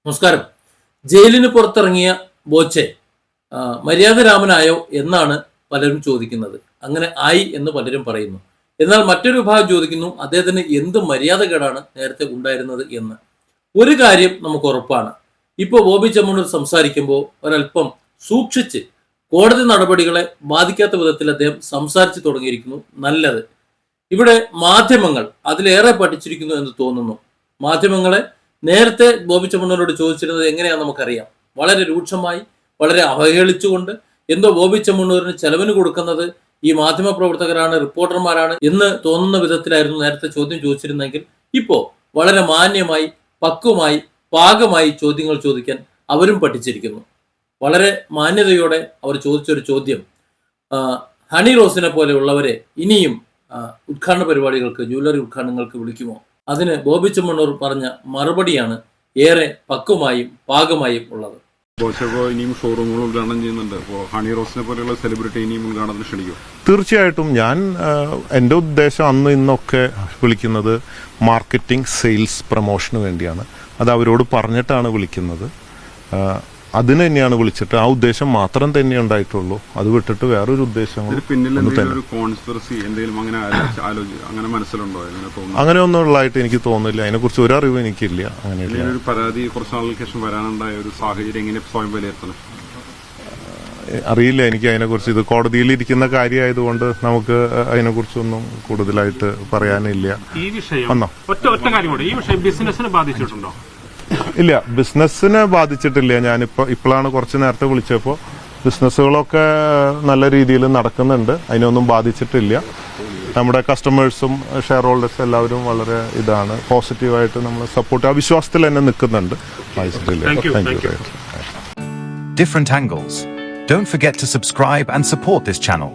നമസ്കാരം. ജയിലിന് പുറത്തിറങ്ങിയ ബോച്ചെ മര്യാദരാമനായോ എന്നാണ് പലരും ചോദിക്കുന്നത്. അങ്ങനെ ആയി എന്ന് പലരും പറയുന്നു. എന്നാൽ മറ്റൊരു വിഭാഗം ചോദിക്കുന്നു അദ്ദേഹത്തിന് എന്ത് മര്യാദകേടാണ് നേരത്തെ ഉണ്ടായിരുന്നത് എന്ന്. ഒരു കാര്യം നമുക്ക് ഉറപ്പാണ്, ഇപ്പോൾ ബോബി ചെമ്മണ്ണൂർ സംസാരിക്കുമ്പോൾ ഒരല്പം സൂക്ഷിച്ച് കോടതി നടപടികളെ ബാധിക്കാത്ത വിധത്തിൽ അദ്ദേഹം സംസാരിച്ചു തുടങ്ങിയിരിക്കുന്നു. നല്ലത്. ഇവിടെ മാധ്യമങ്ങൾ അതിലേറെ പഠിച്ചിരിക്കുന്നു എന്ന് തോന്നുന്നു. മാധ്യമങ്ങളെ നേരത്തെ ബോബി ചെമ്മണ്ണൂരോട് ചോദിച്ചിരുന്നത് എങ്ങനെയാണെന്ന് നമുക്കറിയാം. വളരെ രൂക്ഷമായി, വളരെ അവഹേളിച്ചുകൊണ്ട്, എന്തോ ബോബി ചെമ്മണ്ണൂരിന് ചെലവിന് കൊടുക്കുന്നത് ഈ മാധ്യമ പ്രവർത്തകരാണ്, റിപ്പോർട്ടർമാരാണ് എന്ന് തോന്നുന്ന വിധത്തിലായിരുന്നു നേരത്തെ ചോദ്യം ചോദിച്ചിരുന്നെങ്കിൽ ഇപ്പോൾ വളരെ മാന്യമായി, പക്വമായി, പാകമായി ചോദ്യങ്ങൾ ചോദിക്കാൻ അവരും പഠിച്ചിരിക്കുന്നു. വളരെ മാന്യതയോടെ അവർ ചോദിച്ചൊരു ചോദ്യം, ഹണി റോസിനെ പോലെയുള്ളവരെ ഇനിയും ഉദ്ഘാടന പരിപാടികൾക്ക്, ജ്വല്ലറി ഉദ്ഘാടനങ്ങൾക്ക് വിളിക്കുമോ? അതിന് ബോബി ചെമ്മണ്ണൂർ പറഞ്ഞ മറുപടിയാണ് ഏറെ പക്വമായും പാകമായും ഉള്ളത്. ഇനിയും ഷോറൂമുകൾ ഉദ്ഘാടനം ചെയ്യുന്നുണ്ട്. ഹണി റോസിനെ പോലെയുള്ള സെലിബ്രിറ്റി ഇനിയും ഉദ്ഘാടനത്തിന് ക്ഷണിക്കും. തീർച്ചയായിട്ടും. എൻ്റെ ഉദ്ദേശം അന്ന് ഇന്നൊക്കെ വിളിക്കുന്നത് മാർക്കറ്റിംഗ്, സെയിൽസ്, പ്രൊമോഷന് വേണ്ടിയാണ്. അത് അവരോട് പറഞ്ഞിട്ടാണ് വിളിക്കുന്നത്. അതിന് തന്നെയാണ് വിളിച്ചിട്ട്. ആ ഉദ്ദേശം മാത്രം തന്നെ ഉണ്ടായിട്ടുള്ളൂ. അത് വിട്ടിട്ട് വേറൊരു ഉദ്ദേശം അങ്ങനെയൊന്നും ഉള്ളതായിട്ട് എനിക്ക് തോന്നുന്നില്ല. അതിനെക്കുറിച്ച് ഒരു അറിവ് എനിക്കില്ല. അങ്ങനെയുള്ള പരാതി കുറച്ച് നാളുകൾക്ക് ശേഷം വരാനുണ്ടായ ഒരു സാഹചര്യം എങ്ങനെ സ്വയം വിലയിരുത്തണം അറിയില്ല എനിക്ക് അതിനെക്കുറിച്ച്. ഇത് കോടതിയിൽ ഇരിക്കുന്ന കാര്യമായതുകൊണ്ട് നമുക്ക് അതിനെക്കുറിച്ചൊന്നും കൂടുതലായിട്ട് പറയാനില്ല. ഈ വിഷയം ഒറ്റ കാര്യം കൂടി, ഈ വിഷയം ബിസിനസിനെ ബാധിച്ചിട്ടുണ്ടോ? ഇല്ല, ബിസിനസ്സിനെ ബാധിച്ചിട്ടില്ല. ഇപ്പോഴാണ് കുറച്ച് നേരത്തെ വിളിച്ചപ്പോൾ ബിസിനസ്സുകളൊക്കെ നല്ല രീതിയിൽ നടക്കുന്നുണ്ട്. അതിനൊന്നും ബാധിച്ചിട്ടില്ല. നമ്മുടെ കസ്റ്റമേഴ്സും ഷെയർ ഹോൾഡേഴ്സും എല്ലാവരും വളരെ പോസിറ്റീവായിട്ട് നമ്മൾ സപ്പോർട്ട്, ആ വിശ്വാസത്തിൽ തന്നെ നിൽക്കുന്നുണ്ട്. Different angles. Don't forget to subscribe and support this channel.